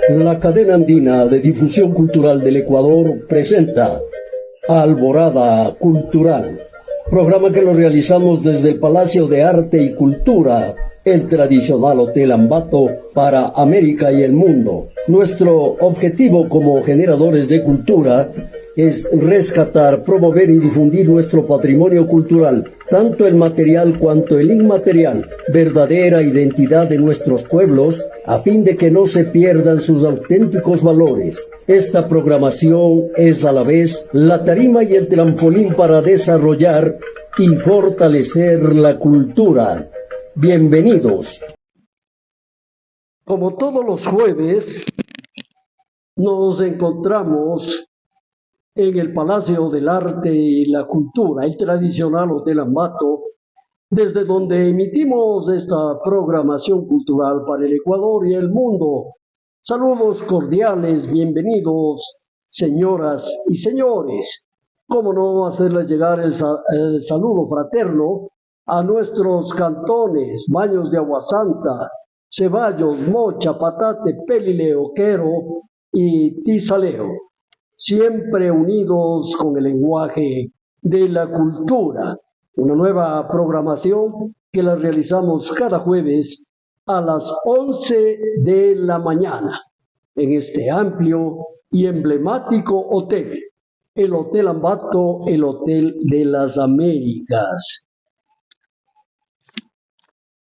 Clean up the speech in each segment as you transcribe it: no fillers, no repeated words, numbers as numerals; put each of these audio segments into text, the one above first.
La cadena andina de difusión cultural del Ecuador presenta Alborada Cultural, programa que lo realizamos desde el Palacio de Arte y Cultura, el tradicional Hotel Ambato para América y el mundo. Nuestro objetivo como generadores de cultura es rescatar, promover y difundir nuestro patrimonio cultural, tanto el material cuanto el inmaterial, verdadera identidad de nuestros pueblos, a fin de que no se pierdan sus auténticos valores. Esta programación es a la vez la tarima y el trampolín para desarrollar y fortalecer la cultura. Bienvenidos. Como todos los jueves, nos encontramos en el Palacio del Arte y la Cultura, el tradicional Hotel Ambato, desde donde emitimos esta programación cultural para el Ecuador y el mundo. Saludos cordiales, bienvenidos, señoras y señores. Cómo no hacerles llegar el saludo fraterno a nuestros cantones, Baños de Aguasanta, Ceballos, Mocha, Patate, Pelile, Oquero y Tizaleo, siempre unidos con el lenguaje de la cultura. Una nueva programación que la realizamos cada jueves a las 11 de la mañana en este amplio y emblemático hotel, el Hotel Ambato, el Hotel de las Américas.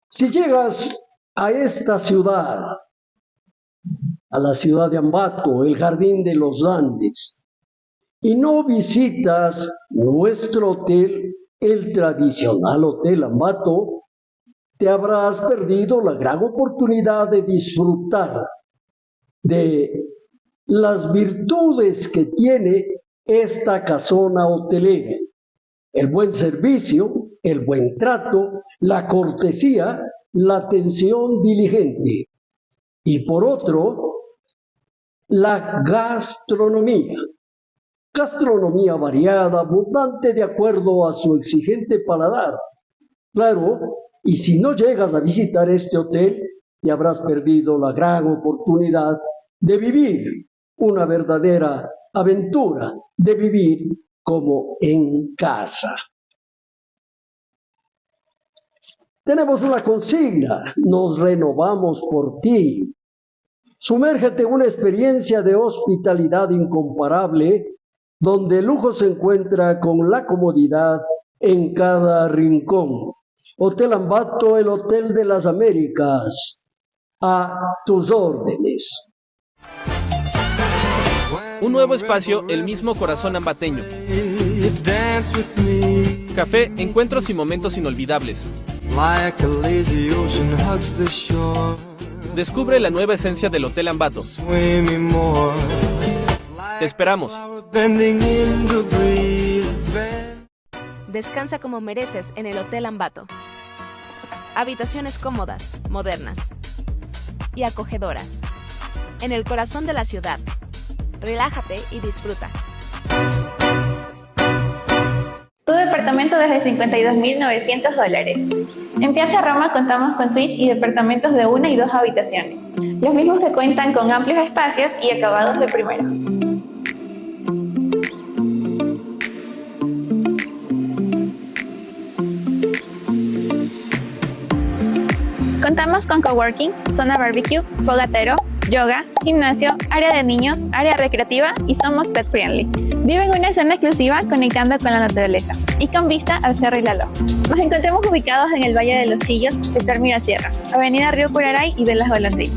Si llegas a esta ciudad, a la ciudad de Ambato, el Jardín de los Andes, y no visitas nuestro hotel, el tradicional Hotel Ambato, te habrás perdido la gran oportunidad de disfrutar de las virtudes que tiene esta casona hotelera: el buen servicio, el buen trato, la cortesía, la atención diligente. Y por otro, la gastronomía variada, abundante de acuerdo a su exigente paladar. Claro, y si no llegas a visitar este hotel, te habrás perdido la gran oportunidad de vivir una verdadera aventura, de vivir como en casa. Tenemos una consigna: nos renovamos por ti. Sumérgete en una experiencia de hospitalidad incomparable, donde el lujo se encuentra con la comodidad en cada rincón. Hotel Ambato, el Hotel de las Américas, a tus órdenes. Un nuevo espacio, el mismo corazón ambateño. Café, encuentros y momentos inolvidables. Descubre la nueva esencia del Hotel Ambato. Te esperamos. Descansa como mereces en el Hotel Ambato. Habitaciones cómodas, modernas y acogedoras. En el corazón de la ciudad. Relájate y disfruta. Tu departamento desde $52.900. En Piazza Roma contamos con suites y departamentos de 1 y 2 habitaciones. Los mismos que cuentan con amplios espacios y acabados de primera. Contamos con coworking, zona barbecue, fogatero, yoga, gimnasio, área de niños, área recreativa y somos pet friendly. Vive en una zona exclusiva conectando con la naturaleza y con vista al Cerro Ilaló. Nos encontramos ubicados en el Valle de los Chillos, sector Mirasierra, Avenida Río Curaray y de las Golondrinas,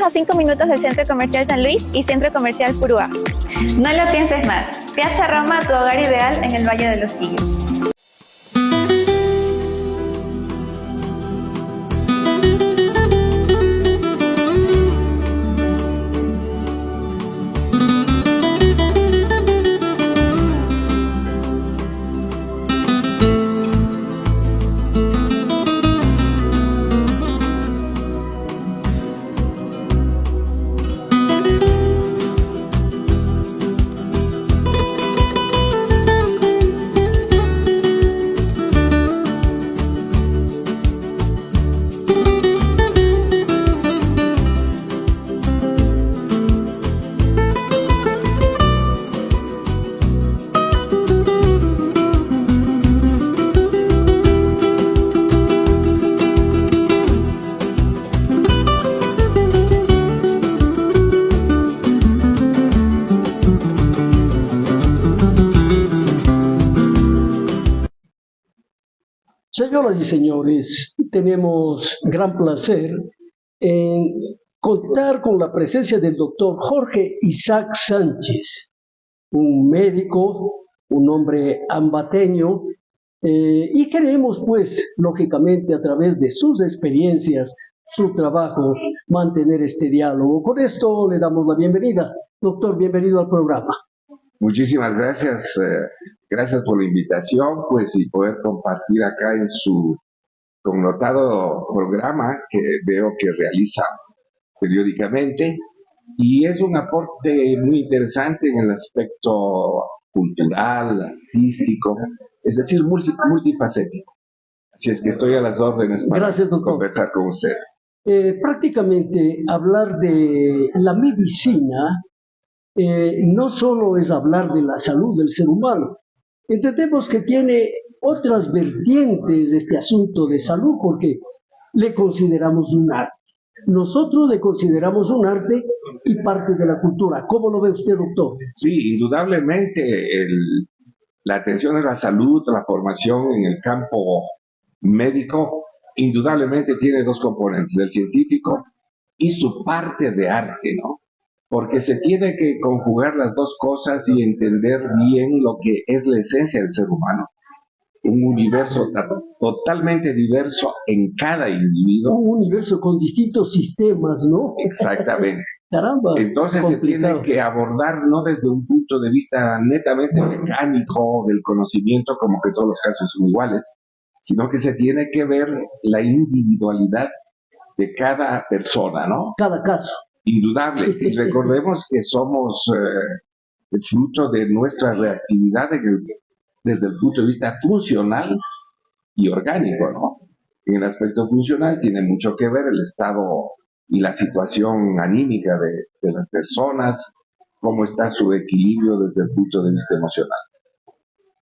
a 5 minutos del Centro Comercial San Luis y Centro Comercial Purúa. No lo pienses más. Piazza Roma, tu hogar ideal en el Valle de los Chillos. Señoras y señores, tenemos gran placer en contar con la presencia del doctor Jorge Isaac Sánchez, un médico, un hombre ambateño, y queremos, pues, lógicamente, a través de sus experiencias, su trabajo, mantener este diálogo. Con esto le damos la bienvenida. Doctor, bienvenido al programa. Muchísimas gracias, gracias por la invitación, pues, y poder compartir acá en su connotado programa que veo que realiza periódicamente, y es un aporte muy interesante en el aspecto cultural, artístico, es decir, multifacético. Así es que estoy a las órdenes para Gracias, doctor. conversar con usted. Prácticamente hablar de la medicina no solo es hablar de la salud del ser humano. Entendemos que tiene otras vertientes este asunto de salud porque le consideramos un arte. Nosotros le consideramos un arte y parte de la cultura. ¿Cómo lo ve usted, doctor? Sí, indudablemente la atención a la salud, la formación en el campo médico, indudablemente tiene dos componentes, el científico y su parte de arte, ¿no? Porque se tiene que conjugar las dos cosas y entender bien lo que es la esencia del ser humano. Un universo totalmente diverso en cada individuo. Un universo con distintos sistemas, ¿no? Exactamente. Caramba. Entonces complicado. se tiene que abordar no desde un punto de vista netamente mecánico del conocimiento, como que todos los casos son iguales, sino que se tiene que ver la individualidad de cada persona, ¿no? Cada caso. Indudable. Y recordemos que somos el fruto de nuestra reactividad desde el punto de vista funcional y orgánico, ¿no? En el aspecto funcional tiene mucho que ver el estado y la situación anímica de las personas, cómo está su equilibrio desde el punto de vista emocional.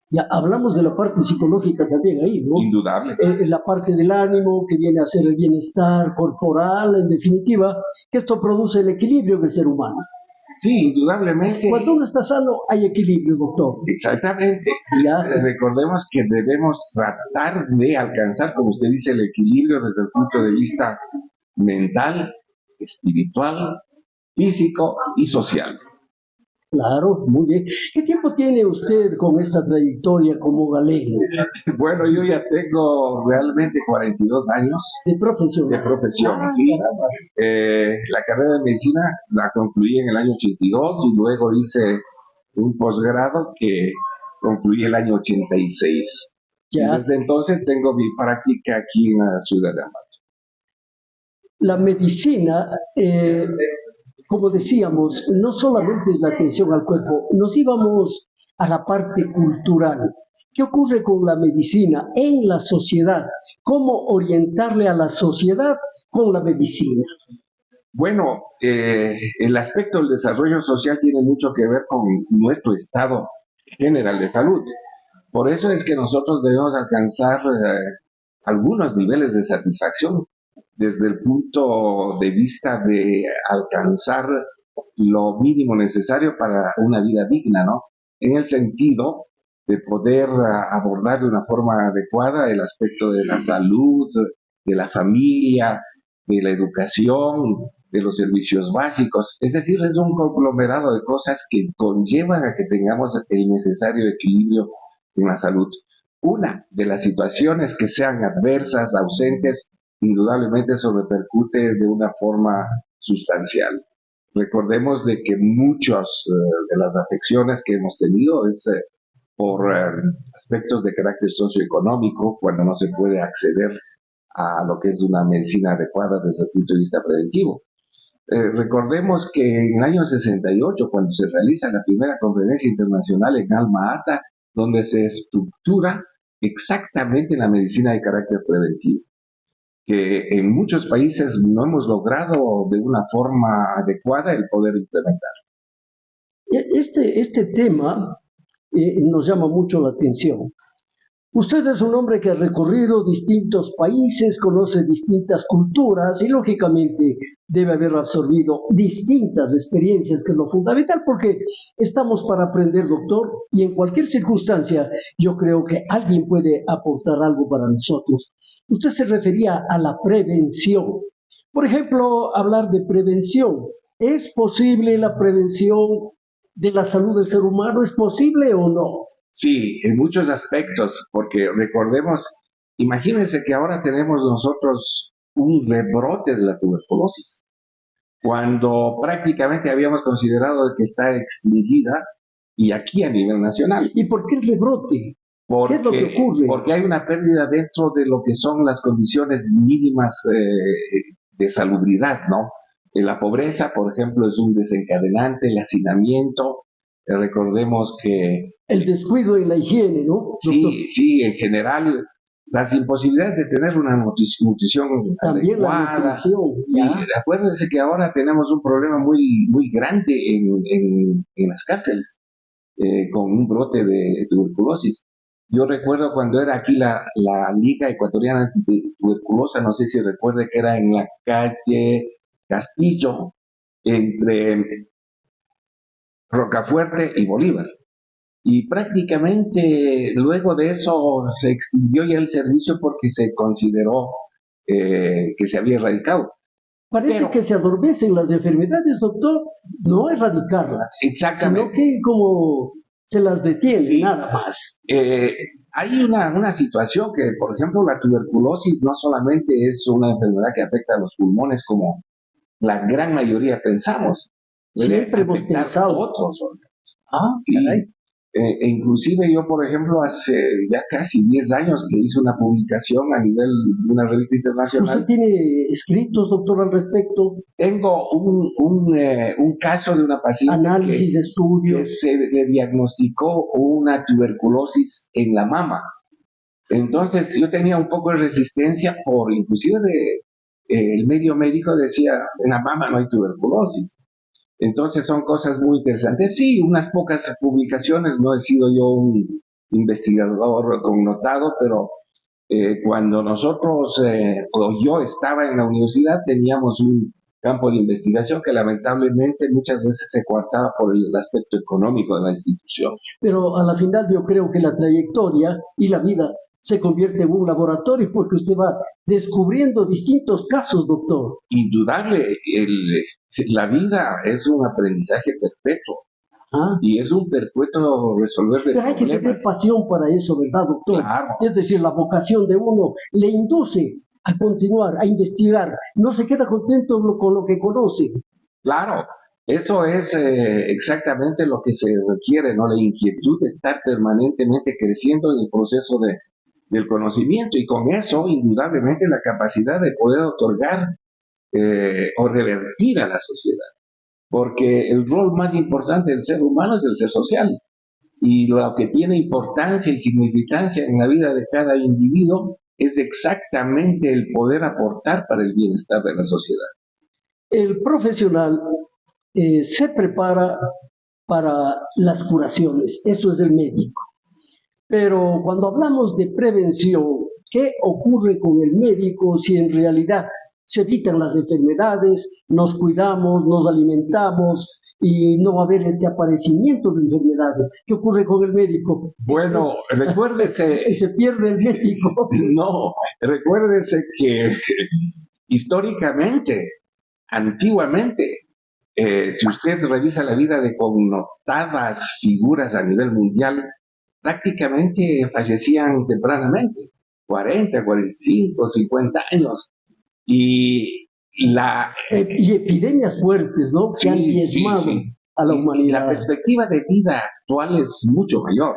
Ya hablamos de la parte psicológica también ahí, ¿no? Indudable. La parte del ánimo que viene a ser el bienestar corporal, en definitiva, que esto produce el equilibrio del ser humano. Sí, indudablemente. Cuando uno está sano, hay equilibrio, doctor. Exactamente. Ya. Recordemos que debemos tratar de alcanzar, como usted dice, el equilibrio desde el punto de vista mental, espiritual, físico y social. Claro, muy bien. ¿Qué tiempo tiene usted con esta trayectoria como galeno? Bueno, yo ya tengo realmente 42 años De profesión. de profesión, sí. Caramba. La carrera de medicina la concluí en el año 82 y luego hice un posgrado que concluí el año 86. Ya. Y desde entonces tengo mi práctica aquí en la ciudad de Ambato. La medicina, como decíamos, no solamente es la atención al cuerpo, nos íbamos a la parte cultural. ¿Qué ocurre con la medicina en la sociedad? ¿Cómo orientarle a la sociedad con la medicina? Bueno, el aspecto del desarrollo social tiene mucho que ver con nuestro estado general de salud. Por eso es que nosotros debemos alcanzar algunos niveles de satisfacción desde el punto de vista de alcanzar lo mínimo necesario para una vida digna, ¿no? En el sentido de poder abordar de una forma adecuada el aspecto de la salud, de la familia, de la educación, de los servicios básicos. Es decir, es un conglomerado de cosas que conllevan a que tengamos el necesario equilibrio en la salud. Una de las situaciones que sean adversas, ausentes, indudablemente eso repercute de una forma sustancial. Recordemos de que muchas de las afecciones que hemos tenido es por aspectos de carácter socioeconómico, cuando no se puede acceder a lo que es una medicina adecuada desde el punto de vista preventivo. Recordemos que en el año 68, cuando se realiza la primera conferencia internacional en Alma-Ata, donde se estructura exactamente la medicina de carácter preventivo, que en muchos países no hemos logrado de una forma adecuada el poder implementar. Este tema nos llama mucho la atención, Usted es un hombre que ha recorrido distintos países, conoce distintas culturas y lógicamente debe haber absorbido distintas experiencias, que es lo fundamental, porque estamos para aprender, doctor, y en cualquier circunstancia yo creo que alguien puede aportar algo para nosotros. Usted se refería a la prevención. Por ejemplo, hablar de prevención. ¿Es posible la prevención de la salud del ser humano? ¿Es posible o no? Sí, en muchos aspectos, porque recordemos, imagínense que ahora tenemos nosotros un rebrote de la tuberculosis, cuando prácticamente habíamos considerado que está extinguida, y aquí a nivel nacional. ¿Y por qué el rebrote? ¿Qué es lo que ocurre? Porque hay una pérdida dentro de lo que son las condiciones mínimas de salubridad, ¿no? La pobreza, por ejemplo, es un desencadenante, el hacinamiento. Recordemos que el descuido en la higiene, ¿no? Sí, en general, las imposibilidades de tener una nutrición también adecuada. La nutrición, sí, acuérdense que ahora tenemos un problema muy grande en las cárceles, con un brote de tuberculosis. Yo recuerdo cuando era aquí la Liga Ecuatoriana Antituberculosa, no sé si recuerde que era en la calle Castillo, entre Rocafuerte y Bolívar. Y prácticamente luego de eso se extinguió ya el servicio porque se consideró que se había erradicado. Parece que se adormecen las enfermedades, doctor, no erradicarlas, exactamente, sino que como se las detiene, nada más. Hay una situación que, por ejemplo, la tuberculosis no solamente es una enfermedad que afecta a los pulmones como la gran mayoría pensamos. Siempre hemos pensado. Otros órganos. Sí. Caray. Inclusive yo, por ejemplo, hace ya casi 10 años que hice una publicación a nivel de una revista internacional. ¿Usted tiene escritos, doctor, al respecto? Tengo un caso de una paciente análisis, estudios. Que se le diagnosticó una tuberculosis en la mama. Entonces yo tenía un poco de resistencia por, inclusive el medio médico decía, en la mama no hay tuberculosis. Entonces son cosas muy interesantes. Sí, unas pocas publicaciones, no he sido yo un investigador connotado, pero cuando nosotros, o yo estaba en la universidad, teníamos un campo de investigación que lamentablemente muchas veces se coartaba por el aspecto económico de la institución. Pero a la final yo creo que la trayectoria y la vida se convierte en un laboratorio porque usted va descubriendo distintos casos, doctor. Indudable, la vida es un aprendizaje perpetuo. Y es un perpetuo resolver de problemas. Pero hay que tener pasión para eso, ¿verdad, doctor? Claro. Es decir, la vocación de uno le induce a continuar, a investigar. No se queda contento con lo que conoce. Claro, eso es exactamente lo que se requiere, ¿no? La inquietud de estar permanentemente creciendo en el proceso del conocimiento, y con eso, indudablemente, la capacidad de poder otorgar o revertir a la sociedad. Porque el rol más importante del ser humano es el ser social, y lo que tiene importancia y significancia en la vida de cada individuo es exactamente el poder aportar para el bienestar de la sociedad. El profesional se prepara para las curaciones, eso es el médico. Pero cuando hablamos de prevención, ¿qué ocurre con el médico si en realidad se evitan las enfermedades, nos cuidamos, nos alimentamos y no va a haber este aparecimiento de enfermedades? ¿Qué ocurre con el médico? Bueno, recuérdese... ¿Se pierde el médico? No, recuérdese que históricamente, antiguamente, si usted revisa la vida de connotadas figuras a nivel mundial, prácticamente fallecían tempranamente, 40, 45, 50 años. Y epidemias fuertes, ¿no? Que han diezmado a la humanidad. La perspectiva de vida actual es mucho mayor,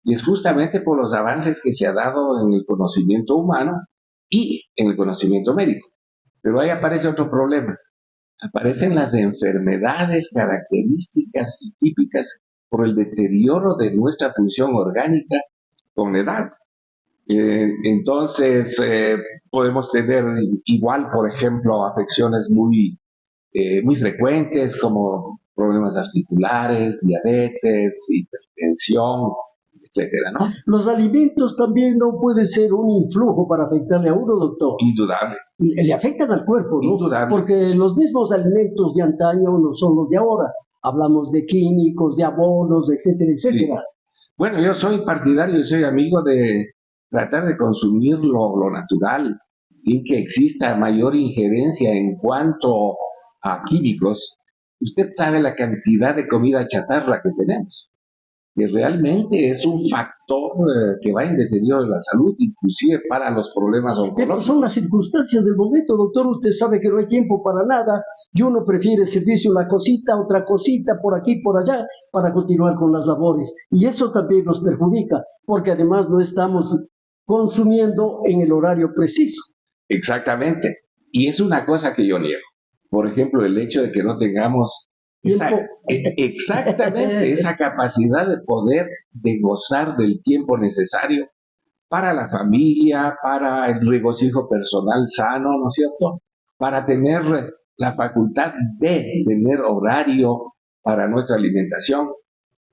y es justamente por los avances que se ha dado en el conocimiento humano y en el conocimiento médico. Pero ahí aparece otro problema. Aparecen las enfermedades características y típicas por el deterioro de nuestra función orgánica con la edad. Entonces, podemos tener igual, por ejemplo, afecciones muy frecuentes como problemas articulares, diabetes, hipertensión, etcétera, ¿no? Los alimentos también no puede ser un influjo para afectarle a uno, doctor. Indudable. Le afectan al cuerpo, ¿no? Indudable. Porque los mismos alimentos de antaño no son los de ahora. Hablamos de químicos, de abonos, etcétera, etcétera. Bueno, yo soy partidario y soy amigo de tratar de consumir lo natural, sin que exista mayor injerencia en cuanto a químicos. Usted sabe la cantidad de comida chatarra que tenemos, que realmente es un factor que va en deterioro de la salud, inclusive para los problemas Pero oncológicos. son las circunstancias del momento, doctor. Usted sabe que no hay tiempo para nada y uno prefiere servirse una cosita, otra cosita, por aquí, por allá, para continuar con las labores. Y eso también nos perjudica, porque además no estamos consumiendo en el horario preciso. Exactamente. Y es una cosa que yo niego. Por ejemplo, el hecho de que no tengamos Tiempo. exactamente esa capacidad de poder de gozar del tiempo necesario para la familia, para el regocijo personal sano, ¿no es cierto? Para tener la facultad de tener horario para nuestra alimentación.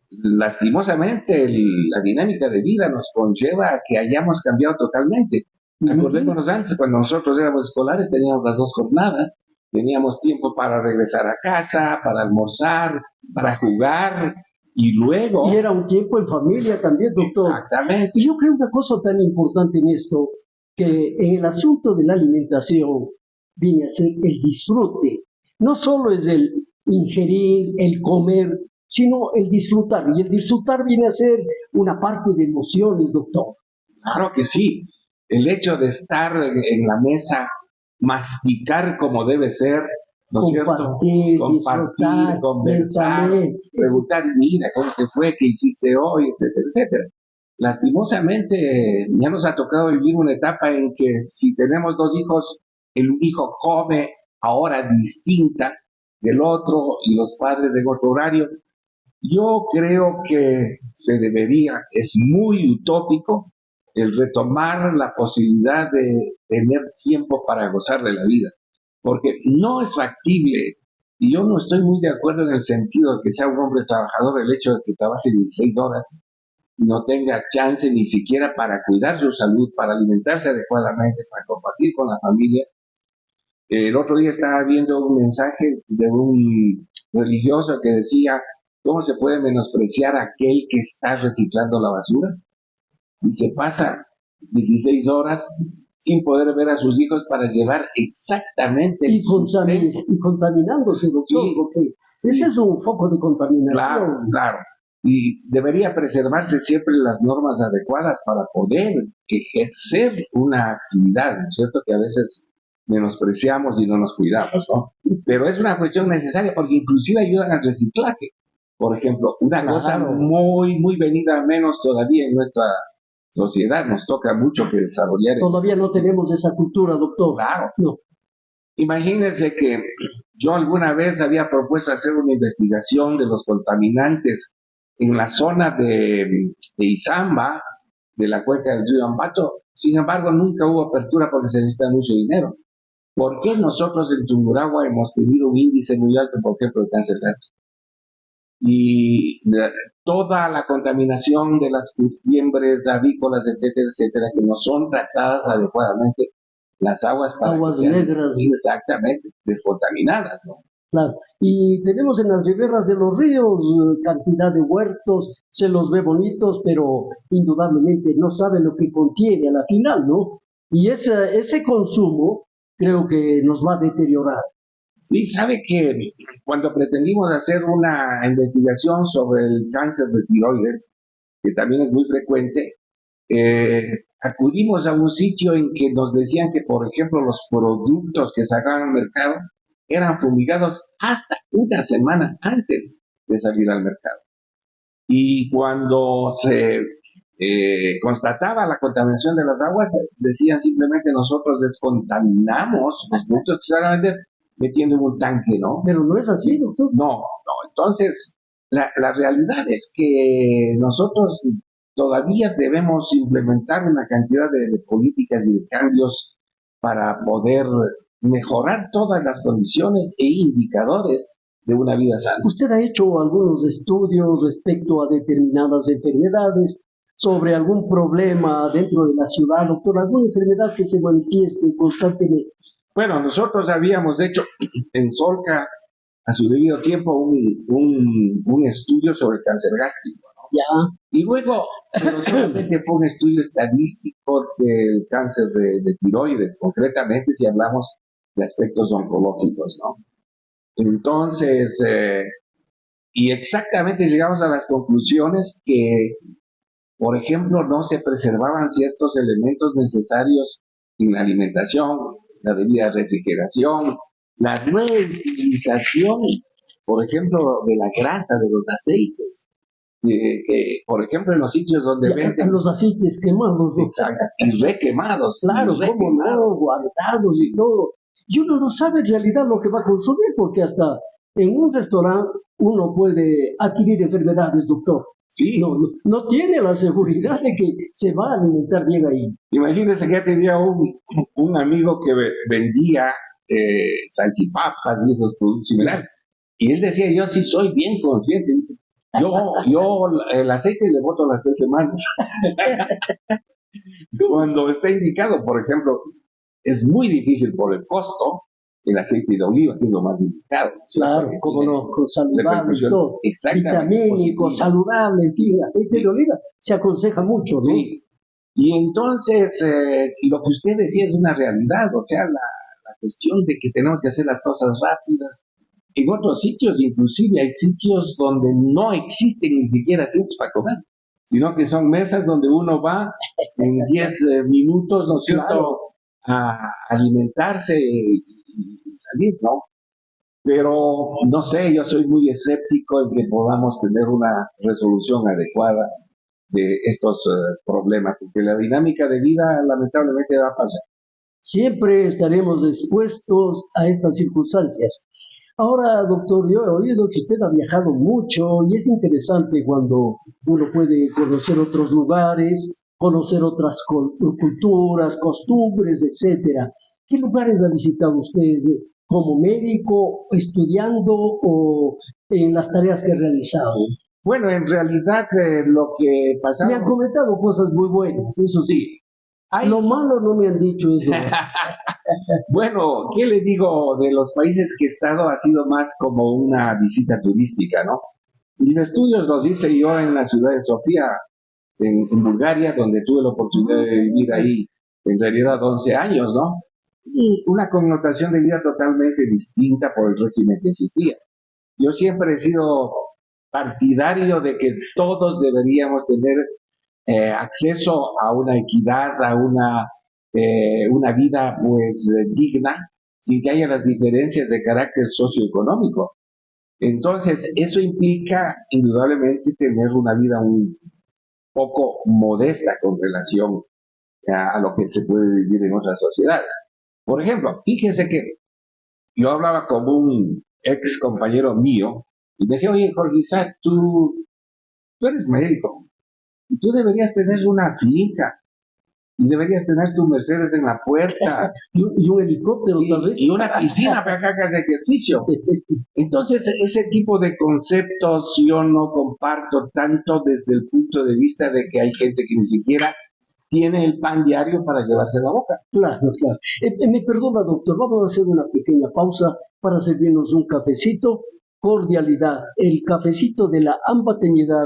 Lastimosamente, la dinámica de vida nos conlleva a que hayamos cambiado totalmente. Acordémonos antes, cuando nosotros éramos escolares, teníamos las 2 jornadas, teníamos tiempo para regresar a casa, para almorzar, para jugar, y luego... Y era un tiempo en familia también, doctor. Exactamente. Y yo creo una cosa tan importante en esto, que en el asunto de la alimentación viene a ser el disfrute. No solo es el ingerir, el comer, sino el disfrutar. Y el disfrutar viene a ser una parte de emociones, doctor. Claro que sí. El hecho de estar en la mesa, masticar como debe ser, ¿no es cierto? Compartir, disfrutar, conversar, lentamente. preguntar, mira, ¿cómo te fue? ¿Qué hiciste hoy? Etcétera, etcétera. Lastimosamente, ya nos ha tocado vivir una etapa en que si tenemos 2 hijos, el hijo come a hora distinta del otro y los padres en otro horario. Yo creo que se debería, es muy utópico, el retomar la posibilidad de tener tiempo para gozar de la vida, porque no es factible, y yo no estoy muy de acuerdo en el sentido de que sea un hombre trabajador el hecho de que trabaje 16 horas y no tenga chance ni siquiera para cuidar su salud, para alimentarse adecuadamente, para compartir con la familia. El otro día estaba viendo un mensaje de un religioso que decía: ¿cómo se puede menospreciar a aquel que está reciclando la basura? Si se pasa 16 horas sin poder ver a sus hijos para llevar exactamente el sustento. Y contaminándose, doctor, Sí, porque sí. ese es un foco de contaminación. Claro, claro. Y debería preservarse siempre las normas adecuadas para poder ejercer una actividad, ¿no es cierto? Que a veces menospreciamos y no nos cuidamos, ¿no? Pero es una cuestión necesaria porque inclusive ayudan al reciclaje. Por ejemplo, una Claro. cosa muy venida a menos todavía en nuestra sociedad, nos toca mucho que desarrollar. Todavía no tenemos esa cultura, doctor. Claro. No. Imagínense que yo alguna vez había propuesto hacer una investigación de los contaminantes en la zona de Izamba, de la cuenca del río Ambato. Sin embargo, nunca hubo apertura porque se necesita mucho dinero. ¿Por qué nosotros en Tungurahua hemos tenido un índice muy alto, por ejemplo, de cáncer gástrico? Y toda la contaminación de las fiembres avícolas, etcétera, etcétera, que no son tratadas adecuadamente, las aguas para Aguas que sean negras. exactamente descontaminadas, ¿no? Claro. Y tenemos en las riberas de los ríos cantidad de huertos, se los ve bonitos, pero indudablemente no sabe lo que contiene a la final, ¿no? Y ese consumo creo que nos va a deteriorar. Sí, sabe que cuando pretendimos hacer una investigación sobre el cáncer de tiroides, que también es muy frecuente, acudimos a un sitio en que nos decían que, por ejemplo, los productos que sacaban al mercado eran fumigados hasta una semana antes de salir al mercado. Y cuando se constataba la contaminación de las aguas, decían simplemente: nosotros descontaminamos los productos que se van a vender metiendo en un tanque, ¿no? Pero no es así, doctor. No. Entonces, la realidad es que nosotros todavía debemos implementar una cantidad de políticas y de cambios para poder mejorar todas las condiciones e indicadores de una vida sana. Usted ha hecho algunos estudios respecto a determinadas enfermedades sobre algún problema dentro de la ciudad, doctor, alguna enfermedad que se manifieste constantemente. Bueno, nosotros habíamos hecho en Solca a su debido tiempo un estudio sobre el cáncer gástrico. Ya, Y luego, pero solamente fue un estudio estadístico del cáncer de tiroides, concretamente si hablamos de aspectos oncológicos, ¿no? Entonces, y exactamente llegamos a las conclusiones que, por ejemplo, no se preservaban ciertos elementos necesarios en la alimentación, la debida refrigeración, la reutilización, por ejemplo, de la grasa, de los aceites. Por ejemplo, en los sitios donde ya venden los aceites quemados, doctor. exacto, y requemados, Claro, y cómo no, guardados y todo. Y uno no sabe en realidad lo que va a consumir, porque hasta en un restaurante uno puede adquirir enfermedades, doctor. sí, No tiene la seguridad de que se va a alimentar bien ahí. imagínense que ya tenía un amigo que vendía salchipapas y esos productos similares, y él decía, yo sí soy bien consciente, dice, yo el aceite le boto a las 3 semanas. Cuando está indicado, por ejemplo, es muy difícil por el costo, el aceite de oliva, que es lo más indicado. Claro, cómo no, con saludable, todo. Exactamente. Vitamínico, positivas. saludable, en fin, aceite de oliva se aconseja mucho, ¿no? Sí. Y entonces, lo que usted decía es una realidad, o sea, la cuestión de que tenemos que hacer las cosas rápidas. En otros sitios, inclusive, hay sitios donde no existen ni siquiera asientos para comer, sino que son mesas donde uno va en 10 minutos, ¿no es cierto?, Claro. a alimentarse y salir, ¿no? Pero, no sé, yo soy muy escéptico en que podamos tener una resolución adecuada de estos problemas, porque la dinámica de vida lamentablemente va a pasar. Siempre estaremos expuestos a estas circunstancias. Ahora, doctor, yo he oído que usted ha viajado mucho y es interesante cuando uno puede conocer otros lugares, conocer otras culturas, costumbres, etcétera. ¿Qué lugares ha visitado usted como médico, estudiando o en las tareas que ha realizado? Bueno, en realidad lo que Me pasaba... han comentado cosas muy buenas, eso sí. Sí. Hay- Lo malo no me han dicho eso. Bueno, ¿qué le digo? De los países que he estado ha sido más como una visita turística, ¿no? Mis estudios los hice yo en la ciudad de Sofía, en Bulgaria, donde tuve la oportunidad de vivir ahí, en realidad 11 años, ¿no? Y una connotación de vida totalmente distinta por el régimen que existía. Yo siempre he sido partidario de que todos deberíamos tener acceso a una equidad, a una vida pues digna, sin que haya las diferencias de carácter socioeconómico. Entonces, eso implica indudablemente tener una vida un poco modesta con relación a lo que se puede vivir en otras sociedades. Por ejemplo, fíjese que yo hablaba con un ex compañero mío y me decía, oye, Jorge Isaac, tú eres médico y tú deberías tener una finca y deberías tener tu Mercedes en la puerta Y un helicóptero, sí, tal vez. y una piscina para que hagas ejercicio. Entonces, ese tipo de conceptos yo no comparto tanto desde el punto de vista de que hay gente que ni siquiera tiene el pan diario para llevarse a la boca. Claro, claro. Me perdona, doctor, vamos a hacer una pequeña pausa para servirnos un cafecito. Cordialidad, el cafecito de la ambateñidad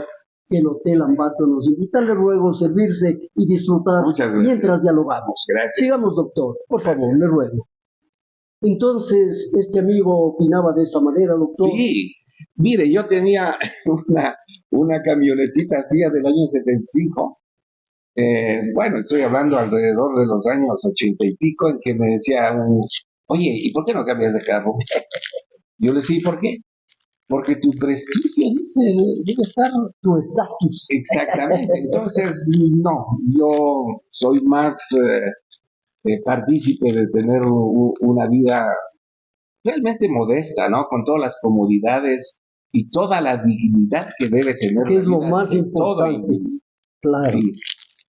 que el Hotel Ambato nos invita. Le ruego servirse y disfrutar Muchas gracias. mientras dialogamos. Gracias. Sigamos, doctor, por favor, le ruego. Entonces, este amigo opinaba de esa manera, doctor. Sí, mire, yo tenía una camionetita Fiat del año 75. Bueno, estoy hablando alrededor de los años 80 y pico, en que me decía, oye, ¿y por qué no cambias de carro? Yo le dije, ¿por qué? Porque tu prestigio, dice, debe estar... Tu estatus. Exactamente. Entonces, no, yo soy más partícipe de tener una vida realmente modesta, ¿no? Con todas las comodidades y toda la dignidad que debe tener. Que es la lo vida más de importante. todo individuo. Claro. Sí.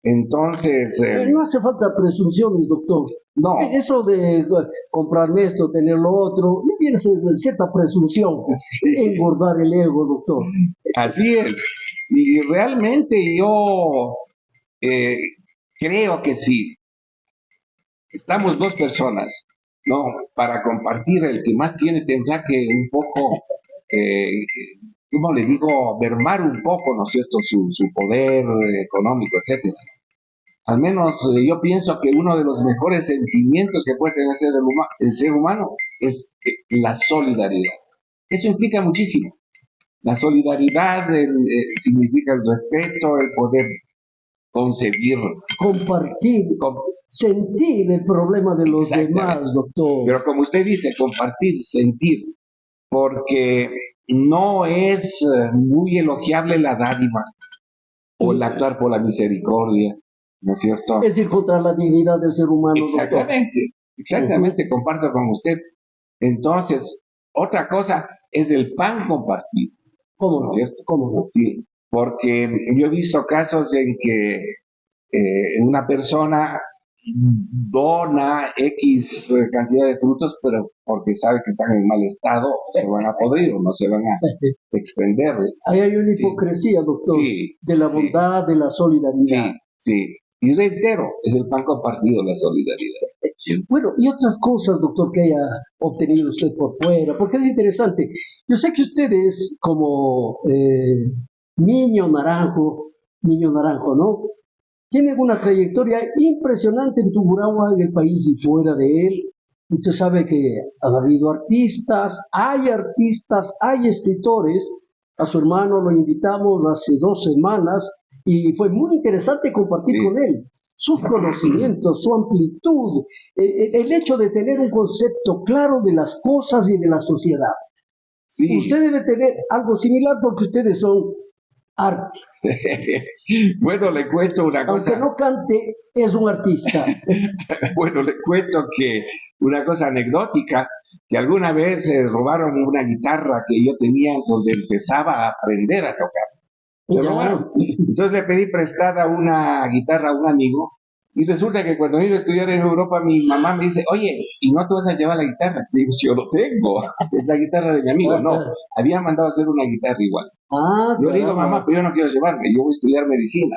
Entonces, No hace falta presunciones, doctor. no, Eso de comprarme esto, tener lo otro, me viene cierta presunción. sí, Engordar el ego, doctor. así es. Y realmente yo eh, creo que sí. Estamos dos personas, ¿no? Para compartir, el que más tiene tendrá que un poco, ¿cómo le digo? Mermar un poco, ¿no es cierto? Su poder económico, etcétera. Al menos yo pienso que uno de los mejores sentimientos que puede tener el ser humano es la solidaridad. Eso implica muchísimo. La solidaridad significa el respeto, el poder concebir, Compartir, sentir el problema de los demás, doctor. pero como usted dice, compartir, sentir, porque no es muy elogiable la dádiva o el actuar por la misericordia, ¿no es cierto? Es ir contra la dignidad del ser humano, doctor. Exactamente, comparto con usted. Entonces, otra cosa es el pan compartido, ¿Cómo ¿no no? es cierto? ¿Cómo no? Sí, porque yo he visto casos en que una persona dona X cantidad de frutos, pero porque sabe que están en mal estado, se van a podrir o no se van a expender. Ahí hay una Sí. hipocresía, doctor, Sí, de la sí. bondad, de la solidaridad. Sí. Y reitero, es el pan compartido, la solidaridad. Bueno, y otras cosas, doctor, que haya obtenido usted por fuera, porque es interesante. Yo sé que usted es como niño naranjo, ¿no? Tiene una trayectoria impresionante en Tungurahua, en el país y fuera de él. Usted sabe que han habido artistas, hay escritores. A su hermano lo invitamos hace 2 semanas y fue muy interesante compartir Sí. con él sus conocimientos, su amplitud, el hecho de tener un concepto claro de las cosas y de la sociedad. Sí. Usted debe tener algo similar porque ustedes son arte. Bueno, le cuento una Aunque cosa. no cante, es un artista. Bueno, le cuento que una cosa anecdótica, que alguna vez robaron una guitarra que yo tenía donde empezaba a aprender a tocar. Se Ya. robaron. Entonces le pedí prestada una guitarra a un amigo y resulta que cuando iba a estudiar en Europa mi mamá me dice, oye, ¿y no te vas a llevar la guitarra? Le digo, si yo lo tengo, es la guitarra de mi amigo. No, había mandado a hacer una guitarra igual. Yo le digo, Caramba. mamá, pero yo no quiero llevarme, yo voy a estudiar medicina.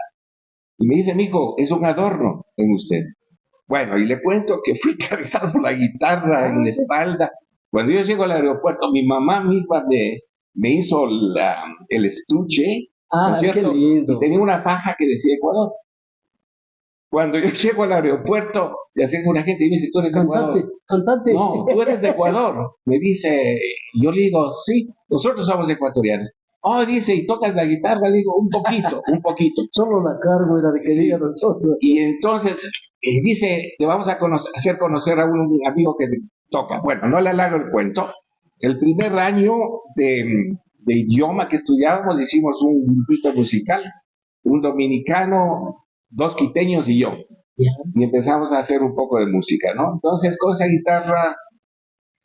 Y me dice, mijo, es un adorno en usted. Bueno, y le cuento que fui cargando la guitarra en la espalda. Cuando yo llego al aeropuerto, mi mamá misma me hizo el estuche, ¿no es Qué cierto? lindo. Y tenía una faja que decía Ecuador. Cuando yo llego al aeropuerto, se acerca una gente y me dice, ¿tú eres de Ecuador? Cantante. No, tú eres de Ecuador. Me dice, yo le digo, sí, nosotros somos ecuatorianos. Oh, dice, ¿y tocas la guitarra? Le digo, un poquito. Solo la cargo era de que Sí. diga doctor. Y entonces dice, te vamos a hacer conocer a un amigo que toca. Bueno, no le alargo el cuento. El primer año de idioma que estudiábamos hicimos un grupito musical, un dominicano, 2 quiteños y yo. Ya. Y empezamos a hacer un poco de música, ¿no? Entonces, con esa guitarra,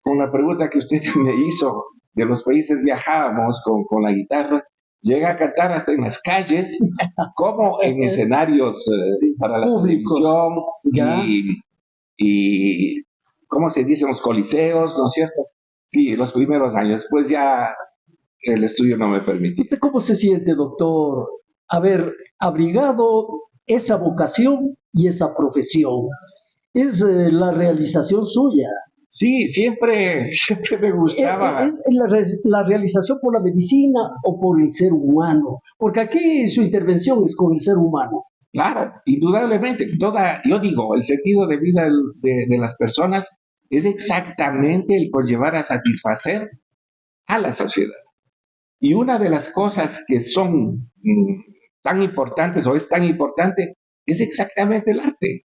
con la pregunta que usted me hizo, de los países viajábamos con la guitarra, llegué a cantar hasta en las calles, como en escenarios para la Públicos. televisión Ya. y, ¿cómo se dice? Los coliseos, ¿no es cierto? Sí, los primeros años. Después ya el estudio no me permitió. ¿Usted cómo se siente, doctor, haber abrigado esa vocación y esa profesión? Es la realización suya. Sí, siempre me gustaba. ¿Es la realización por la medicina o por el ser humano? Porque aquí su intervención es con el ser humano. Claro, indudablemente. Yo digo, el sentido de vida de las personas es exactamente el conllevar a satisfacer a la sociedad. Y una de las cosas que son tan importantes o es tan importante es exactamente el arte.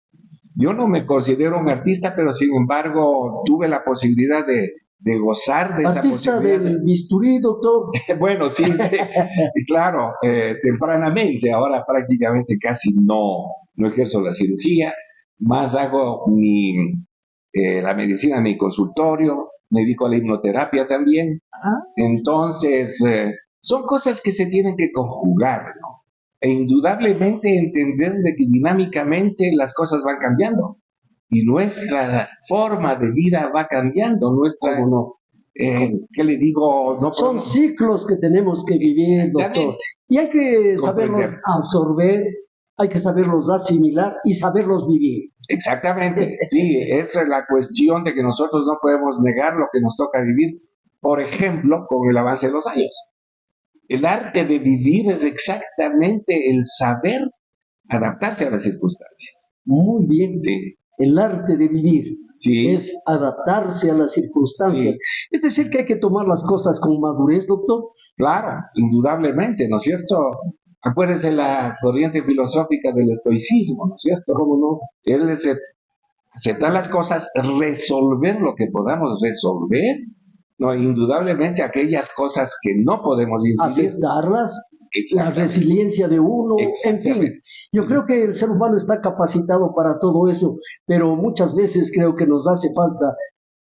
Yo no me considero un artista, pero sin embargo tuve la posibilidad de gozar de esa Artista posibilidad. del bisturí, doctor. Bueno, sí, claro, tempranamente, ahora prácticamente casi no ejerzo la cirugía, más hago la medicina en mi consultorio, me dedico a la hipnoterapia también. Entonces, son cosas que se tienen que conjugar, ¿no? E indudablemente entender de que dinámicamente las cosas van cambiando y nuestra forma de vida va cambiando, nuestra, ¿qué le digo? No Son podemos- ciclos que tenemos que vivir, doctor. Exactamente. Y hay que saberlos Comprender. absorber hay que saberlos asimilar y saberlos vivir. Exactamente, sí, esa es la cuestión de que nosotros no podemos negar lo que nos toca vivir, por ejemplo, con el avance de los años. El arte de vivir es exactamente el saber adaptarse a las circunstancias. Muy bien. Sí, El arte de vivir sí, es adaptarse a las circunstancias. Sí. Es decir, que hay que tomar las cosas con madurez, doctor. claro, indudablemente, ¿no es cierto? Acuérdense la corriente filosófica del estoicismo, ¿no es cierto? ¿Cómo no? Él es aceptar las cosas, resolver lo que podamos resolver, no, indudablemente aquellas cosas que no podemos incidir. Aceptarlas, la Exactamente. resiliencia de uno, en fin. Exactamente. Yo creo que el ser humano está capacitado para todo eso, pero muchas veces creo que nos hace falta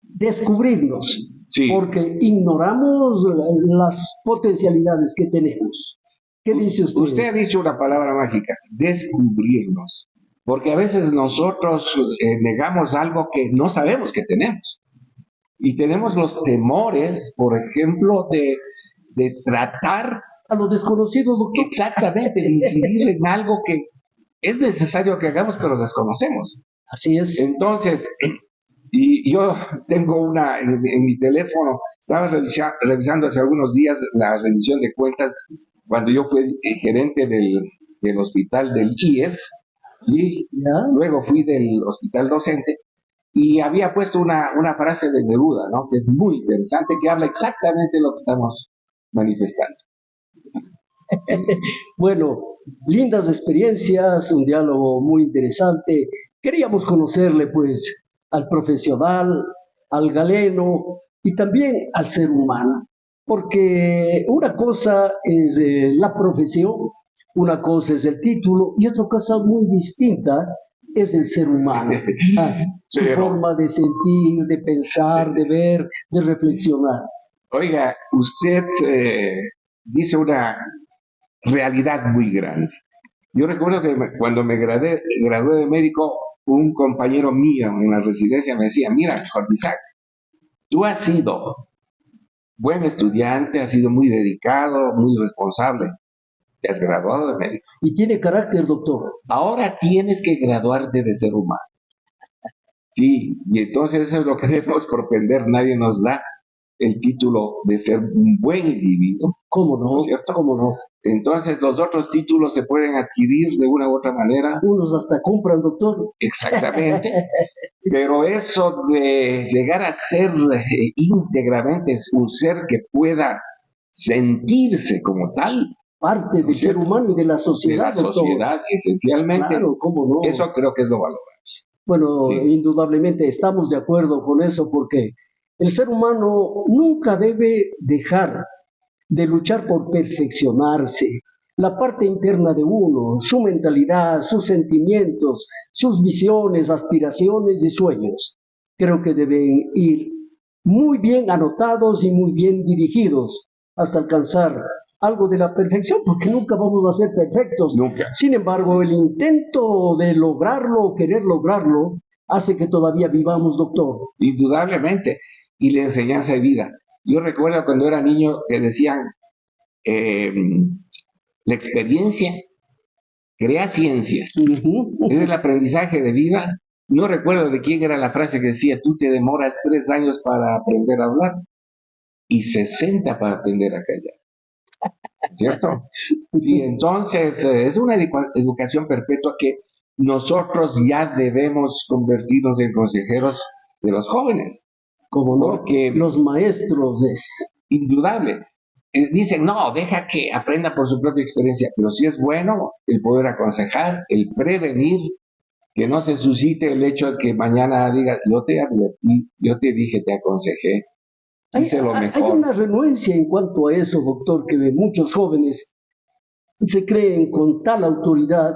descubrirnos, Sí. porque ignoramos las potencialidades que tenemos. ¿Qué dice usted? Usted ha dicho una palabra mágica, descubrirnos, porque a veces nosotros negamos algo que no sabemos que tenemos. Y tenemos los temores, por ejemplo, de tratar A lo desconocido, doctor. exactamente, de incidir en algo que es necesario que hagamos, pero desconocemos. Así es. Entonces, y yo tengo en mi teléfono, estaba revisando hace algunos días la revisión de cuentas cuando yo fui gerente del hospital del IES, ¿sí? ¿Ya? Luego fui del hospital docente y había puesto una frase de Neruda, ¿no? Que es muy interesante, que habla exactamente de lo que estamos manifestando. Bueno, lindas experiencias, un diálogo muy interesante. Queríamos conocerle, pues, al profesional, al galeno y también al ser humano, porque una cosa es la profesión, una cosa es el título y otra cosa muy distinta es el ser humano. Su Pero- forma de sentir, de pensar, de ver, de reflexionar. Oiga, usted dice una realidad muy grande. Yo recuerdo que cuando me gradué de médico, un compañero mío en la residencia me decía, mira, Jorge Isaac, tú has sido buen estudiante, has sido muy dedicado, muy responsable, te has graduado de médico. Y tiene carácter, doctor. Ahora tienes que graduarte de ser humano. Sí, y entonces eso es lo que debemos propender, nadie nos da el título de ser un buen individuo. ¿Cómo no? ¿No es cierto? ¿Cómo no? Entonces los otros títulos se pueden adquirir de una u otra manera, Unos hasta compran, doctor. exactamente, pero eso de llegar a ser íntegramente un ser que pueda sentirse como tal Parte del ser humano y de la de sociedad, la doctor. sociedad, esencialmente, Claro, ¿cómo no? eso creo que es lo valor. Bueno, Sí. indudablemente estamos de acuerdo con eso porque el ser humano nunca debe dejar de luchar por perfeccionarse. La parte interna de uno, su mentalidad, sus sentimientos, sus visiones, aspiraciones y sueños, creo que deben ir muy bien anotados y muy bien dirigidos hasta alcanzar algo de la perfección, porque nunca vamos a ser perfectos. Nunca. Sin embargo, el intento de lograrlo, querer lograrlo, hace que todavía vivamos, doctor. Indudablemente, y la enseñanza de vida. Yo recuerdo cuando era niño que decían, la experiencia crea ciencia. Ujú. Es el aprendizaje de vida. No recuerdo de quién era la frase que decía, tú te demoras 3 años para aprender a hablar y 60 para aprender a callar. ¿Cierto? Sí, entonces es una educación perpetua que nosotros ya debemos convertirnos en consejeros de los jóvenes. Como no, Porque- los maestros es. Indudable. Dicen, no, deja que aprenda por su propia experiencia, pero sí es bueno el poder aconsejar, el prevenir, que no se suscite el hecho de que mañana diga, yo te advertí, yo te dije, te aconsejé, hice lo Hay mejor. una renuencia en cuanto a eso, doctor, que muchos jóvenes se creen con tal autoridad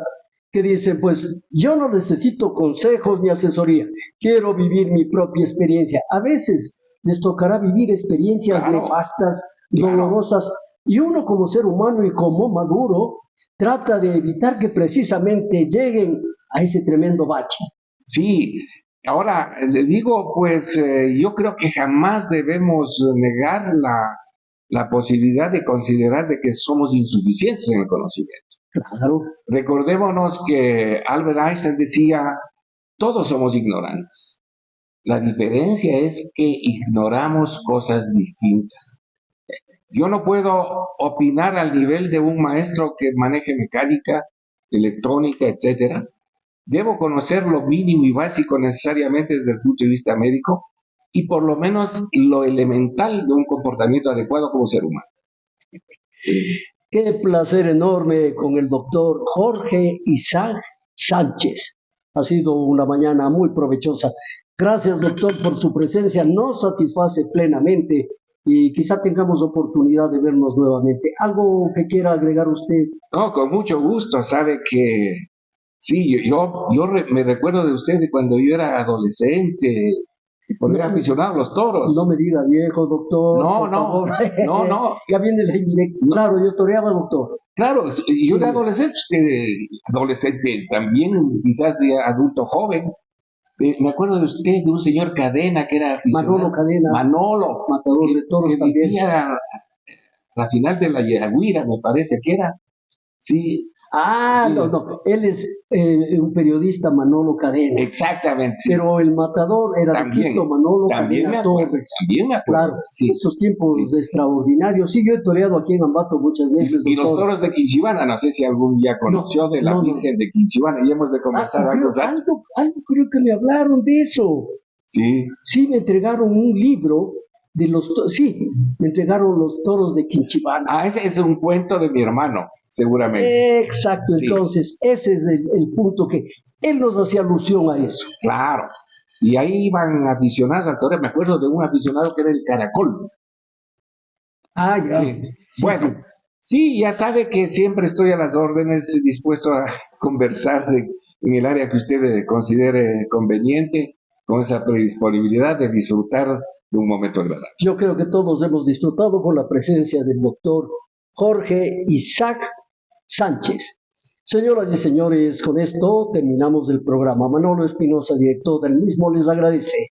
que dicen, pues yo no necesito consejos ni asesoría, quiero vivir mi propia experiencia. A veces les tocará vivir experiencias Claro. nefastas, Claro. dolorosas, y uno como ser humano y como maduro trata de evitar que precisamente lleguen a ese tremendo bache. Sí, ahora le digo, pues yo creo que jamás debemos negar la posibilidad de considerar de que somos insuficientes en el conocimiento. Claro. Recordémonos que Albert Einstein decía, todos somos ignorantes. La diferencia es que ignoramos cosas distintas. Yo no puedo opinar al nivel de un maestro que maneje mecánica, electrónica, etcétera. Debo conocer lo mínimo y básico necesariamente desde el punto de vista médico y por lo menos lo elemental de un comportamiento adecuado como ser humano. Qué placer enorme con el doctor Jorge Isaac Sánchez. Ha sido una mañana muy provechosa. Gracias, doctor, por su presencia. Nos satisface plenamente y quizá tengamos oportunidad de vernos nuevamente. ¿Algo que quiera agregar usted? No, con mucho gusto. Sabe que sí, me recuerdo de usted de cuando yo era adolescente, porque era aficionado a los toros. No me diga viejo, doctor. No. Ya viene la indirecta. No. Claro, yo toreaba, doctor. Claro, yo era adolescente, adolescente también, quizás ya adulto joven. Me acuerdo de usted, de un señor Cadena que era aficionado. Manolo Cadena. Manolo. Matador de toros que también. vivía a la final de la Yagüira, me parece que era. Sí. Ah, Sí. no. Él es un periodista, Manolo Cadena. Exactamente. Sí. Pero el matador era También, Quito Manolo También me Cadena acuerdo, Torres. también me acuerdo. Claro, Sí. esos tiempos Sí. extraordinarios. Sí, yo he toreado aquí en Ambato muchas veces. Y los doctor. toros de Quinchibana, no sé si algún día conoció de la no. Virgen de Quinchibana, y hemos de conversar algo rato. Algo creo que me hablaron de eso. Sí, Sí, me entregaron un libro de los toros. Sí, me entregaron los toros de Quinchibana. ese es un cuento de mi hermano, seguramente. Exacto, Sí. entonces ese es el punto que él nos hacía alusión a eso. Claro. Y ahí iban aficionados al toreo. Me acuerdo de un aficionado que era el Caracol. Ah, ya. Sí. Sí, Bueno, sí, ya sabe que siempre estoy a las órdenes, dispuesto a conversar en el área que usted considere conveniente, con esa predisponibilidad de disfrutar de un momento agradable. Yo creo que todos hemos disfrutado con la presencia del doctor Jorge Isaac Sánchez. Señoras y señores, con esto terminamos el programa. Manolo Espinosa, director del mismo, les agradece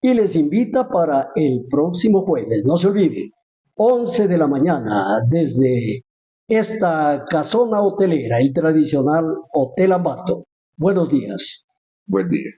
y les invita para el próximo jueves. No se olviden, 11 de la mañana, desde esta casona hotelera, el tradicional Hotel Ambato. Buenos días. Buen día.